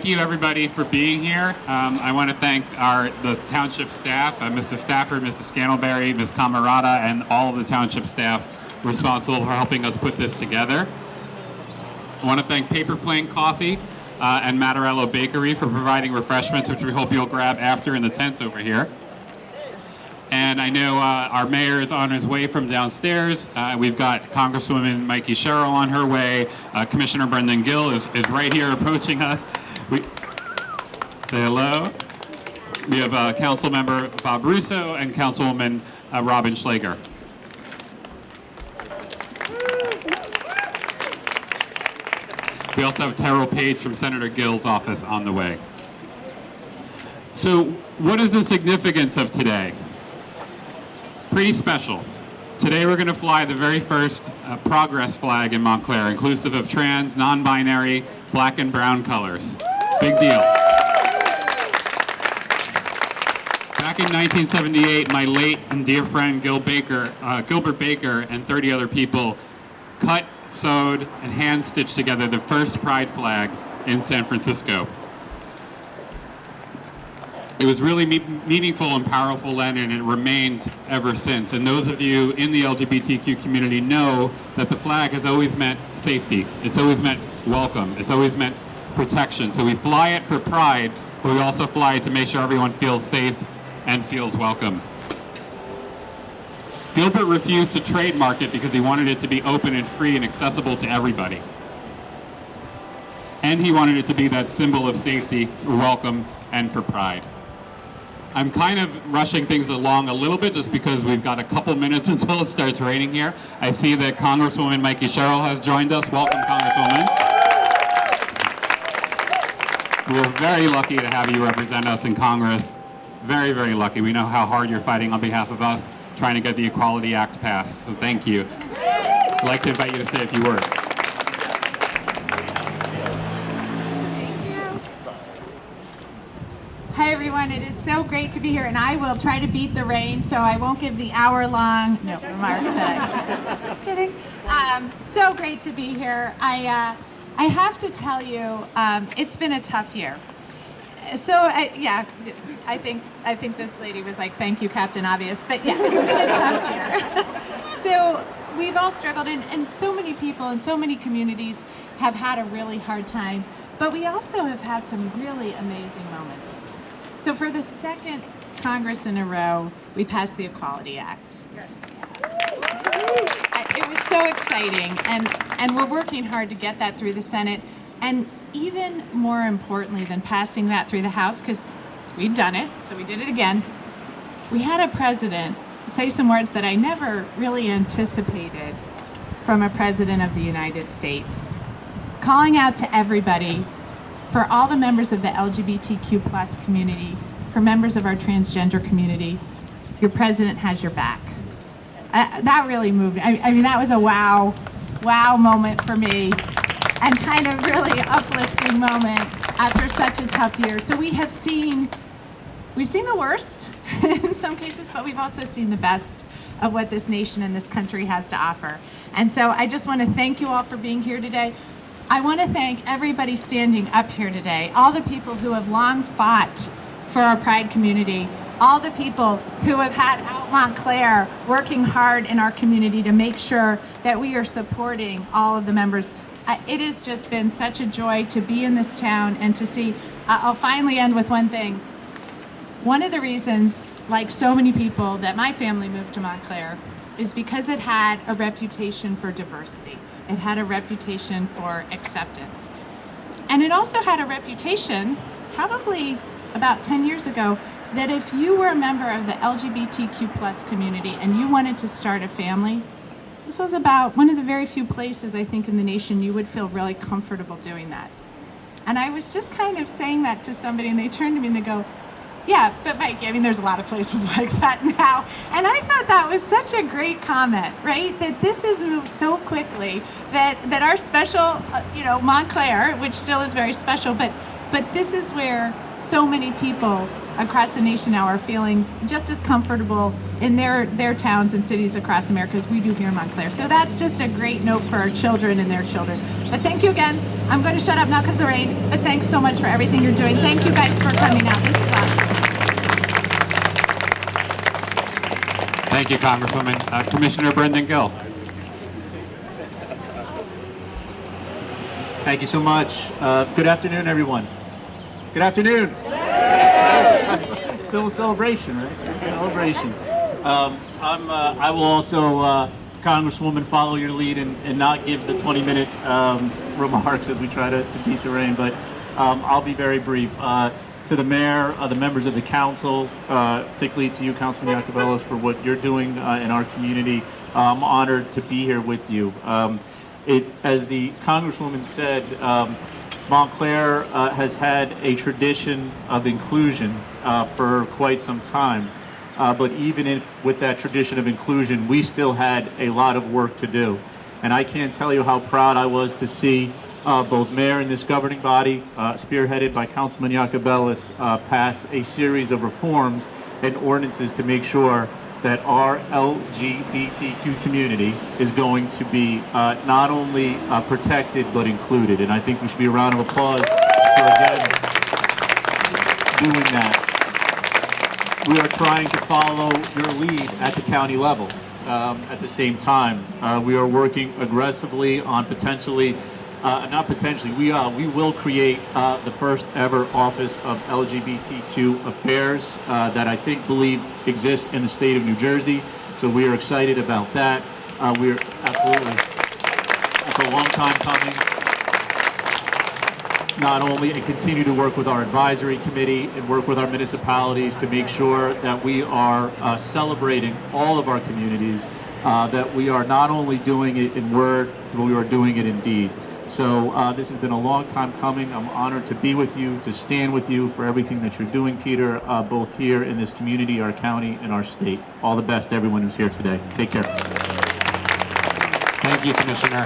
thank you everybody for being here. I want to thank the township staff, Mr. Stafford, Mrs. Scantleberry, Ms. Camerata, and all of the township staff responsible for helping us put this together. I want to thank Paper Plane Coffee and Mattarello Bakery for providing refreshments, which we hope you'll grab after in the tents over here. And I know our mayor is on his way from downstairs. We've got Congresswoman Mikie Sherrill on her way. Commissioner Brendan Gill is right here approaching us. Say hello. We have Council Member Bob Russo and Councilwoman Robin Schlager. We also have Terrell Page from Senator Gill's office on the way. So what is the significance of today? Pretty special. Today we're going to fly the very first progress flag in Montclair, inclusive of trans, non-binary, black and brown colors. Big deal. Back in 1978, my late and dear friend Gilbert Baker and 30 other people cut, sewed, and hand-stitched together the first pride flag in San Francisco. It was really meaningful and powerful then, and it remained ever since. And those of you in the LGBTQ community know that the flag has always meant safety. It's always meant welcome. It's always meant protection. So we fly it for pride, but we also fly it to make sure everyone feels safe and feels welcome. Gilbert refused to trademark it because he wanted it to be open and free and accessible to everybody. And he wanted it to be that symbol of safety, for welcome, and for pride. I'm kind of rushing things along a little bit just because we've got a couple minutes until it starts raining here. I see that Congresswoman Mikie Sherrill has joined us. Welcome, Congresswoman. We're very lucky to have you represent us in Congress. Very, very lucky. We know how hard you're fighting on behalf of us, trying to get the Equality Act passed. So thank you. I'd like to invite you to say a few words. Hi everyone, it is so great to be here, and I will try to beat the rain, so I won't give the hour-long remarks that just kidding. So great to be here. I have to tell you, it's been a tough year. So I think this lady was like, "Thank you, Captain Obvious," but yeah, it's been a tough year. So we've all struggled, and so many people and so many communities have had a really hard time, but we also have had some really amazing moments. So for the second Congress in a row, we passed the Equality Act. It was so exciting, and we're working hard to get that through the Senate, and even more importantly than passing that through the House, because we'd done it, so we did it again, we had a president say some words that I never really anticipated from a president of the United States, calling out to everybody, for all the members of the LGBTQ plus community, for members of our transgender community, your president has your back. That really moved me. I mean, that was a wow moment for me, and kind of really uplifting moment after such a tough year. So we've seen the worst in some cases, but we've also seen the best of what this nation and this country has to offer. And so I just want to thank you all for being here today. I want to thank everybody standing up here today, all the people who have long fought for our Pride community, all the people who have had out Montclair working hard in our community to make sure that we are supporting all of the members. It has just been such a joy to be in this town and to see. I'll finally end with one thing. One of the reasons, like so many people, that my family moved to Montclair is because it had a reputation for diversity. It had a reputation for acceptance. And it also had a reputation, probably about 10 years ago, that if you were a member of the LGBTQ plus community and you wanted to start a family, this was about one of the very few places, I think, in the nation you would feel really comfortable doing that. And I was just kind of saying that to somebody, and they turned to me and they go, "Yeah, but Mikie, I mean, there's a lot of places like that now." And I thought that was such a great comment, right? That this has moved so quickly that our special, Montclair, which still is very special, but this is where so many people across the nation now are feeling just as comfortable in their towns and cities across America as we do here in Montclair. So that's just a great note for our children and their children. But thank you again. I'm going to shut up now because of the rain, but thanks so much for everything you're doing. Thank you guys for coming out. This is awesome. Thank you, Congresswoman. Commissioner Brendan Gill. Thank you so much. Good afternoon, everyone. Good afternoon. It's still a celebration, right? It's a celebration. I will also, Congresswoman, follow your lead and not give the 20-minute remarks as we try to beat the rain, but I'll be very brief. To the mayor, the members of the council, particularly to you, Councilman Iacobellis, for what you're doing in our community. I'm honored to be here with you. As the Congresswoman said, Montclair has had a tradition of inclusion for quite some time. But even with that tradition of inclusion, we still had a lot of work to do. And I can't tell you how proud I was to see both mayor and this governing body, spearheaded by Councilman Iacobellis, pass a series of reforms and ordinances to make sure that our LGBTQ community is going to be not only protected but included. And I think we should be a round of applause for again doing that. We are trying to follow your lead at the county level. At the same time, we are working aggressively on potentially, not potentially, we will create the first ever Office of LGBTQ Affairs that I believe exists in the state of New Jersey. So we are excited about that. We're absolutely, it's a long time coming. Not only, and continue to work with our advisory committee and work with our municipalities to make sure that we are celebrating all of our communities, that we are not only doing it in word, but we are doing it in deed. So this has been a long time coming. I'm honored to be with you, to stand with you for everything that you're doing, Peter, both here in this community, our county, and our state. All the best to everyone who's here today. Take care. Thank you, Commissioner.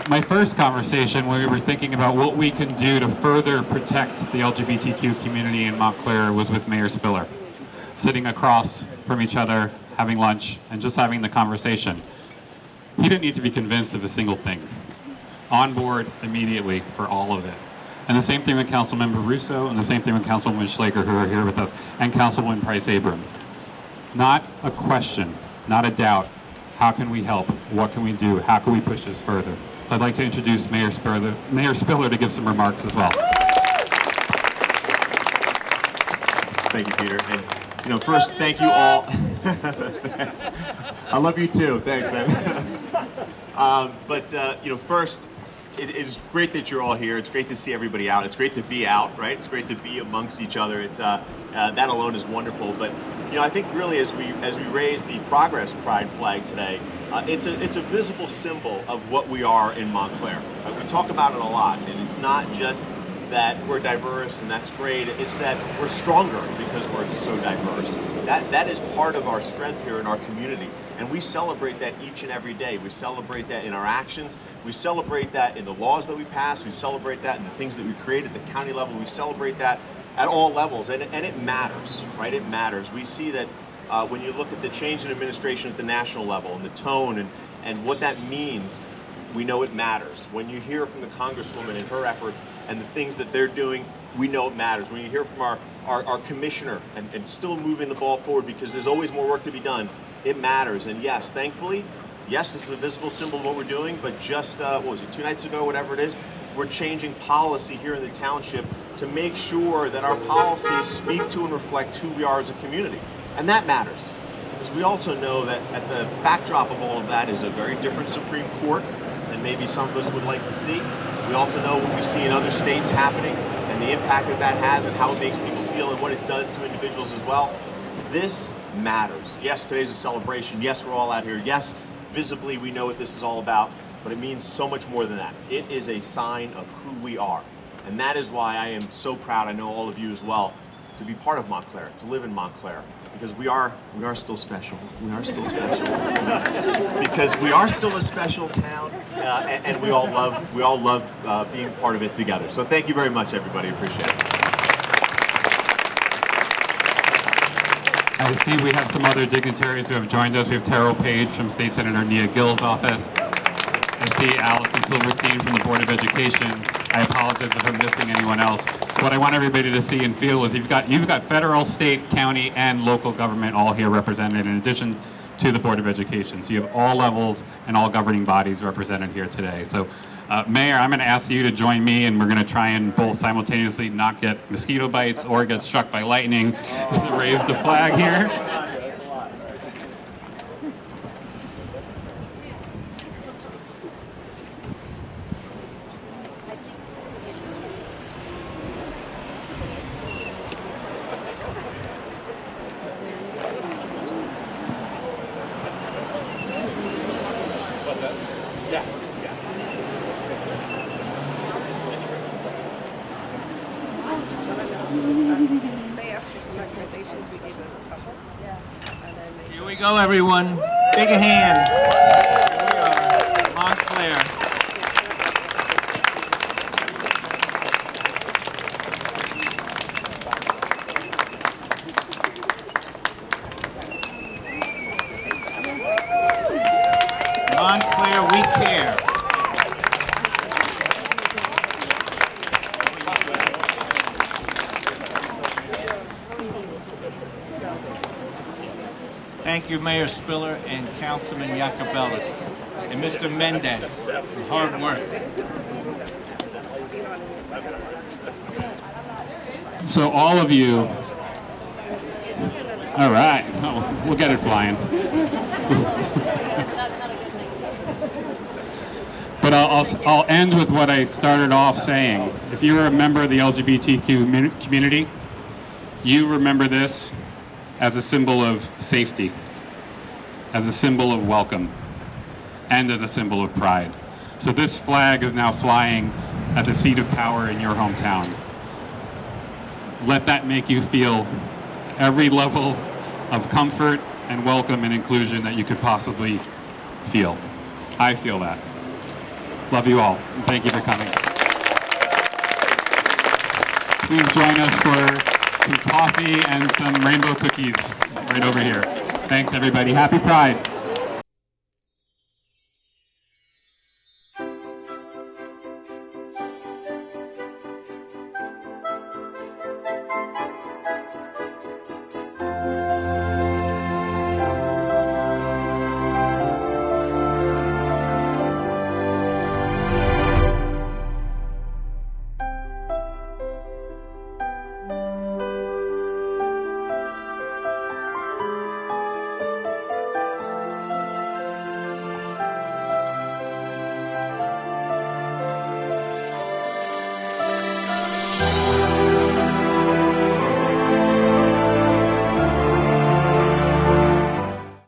My first conversation when we were thinking about what we can do to further protect the LGBTQ community in Montclair was with Mayor Spiller. Sitting across from each other, having lunch, and just having the conversation. He didn't need to be convinced of a single thing. On board immediately for all of it. And the same thing with Councilmember Russo, and the same thing with Councilwoman Schlager, who are here with us, and Councilwoman Price Abrams. Not a question, not a doubt. How can we help? What can we do? How can we push this further? So I'd like to introduce Mayor Spiller to give some remarks as well. Thank you, Peter. And first, thank you all. I love you too. Thanks, man. First, it is great that you're all here. It's great to see everybody out. It's great to be out, right? It's great to be amongst each other. It's that alone is wonderful. But I think really as we raise the Progress Pride flag today, it's a visible symbol of what we are in Montclair. We talk about it a lot, and it's not just that we're diverse and that's great. It's that we're stronger because we're so diverse. That is part of our strength here in our community, and we celebrate that each and every day. We celebrate that in our actions. We celebrate that in the laws that we pass. We celebrate that in the things that we create at the county level. We celebrate that at all levels, and it matters, right? It matters. We see that when you look at the change in administration at the national level and the tone and what that means, we know it matters. When you hear from the Congresswoman and her efforts and the things that they're doing, we know it matters. When you hear from our commissioner and still moving the ball forward because there's always more work to be done, it matters. And yes, thankfully, yes, this is a visible symbol of what we're doing, but just, 2 nights ago, whatever it is, we're changing policy here in the township to make sure that our policies speak to and reflect who we are as a community. And that matters. Because we also know that at the backdrop of all of that is a very different Supreme Court than maybe some of us would like to see. We also know what we see in other states happening and the impact that has and how it makes people feel and what it does to individuals as well. This matters. Yes, today's a celebration. Yes, we're all out here. Yes, visibly we know what this is all about, but it means so much more than that. It is a sign of who we are. And that is why I am so proud, I know all of you as well, to be part of Montclair, to live in Montclair. Because we are still special. We are still special. Because we are still a special town, and we all love being part of it together. So thank you very much, everybody. Appreciate it. I see we have some other dignitaries who have joined us. We have Terrell Page from State Senator Gill's office. I see Allison Silverstein from the Board of Education. I apologize if I'm missing anyone else. What I want everybody to see and feel is you've got federal, state, county, and local government all here represented in addition to the Board of Education. So you have all levels and all governing bodies represented here today. So Mayor, I'm going to ask you to join me, and we're going to try and both simultaneously not get mosquito bites or get struck by lightning to raise the flag here. Here we go, everyone. Big hand. Here we are, Montclair. Montclair, we care. Thank you, Mayor Spiller and Councilman Iacobellis, and Mr. Mendez for hard work. So all of you, all right, oh, we'll get it flying. But I'll end with what I started off saying. If you're a member of the LGBTQ community, you remember this as a symbol of safety, as a symbol of welcome, and as a symbol of pride. So this flag is now flying at the seat of power in your hometown. Let that make you feel every level of comfort and welcome and inclusion that you could possibly feel. I feel that. Love you all, and thank you for coming. Please join us for some coffee and some rainbow cookies right over here. Thanks, everybody. Happy Pride.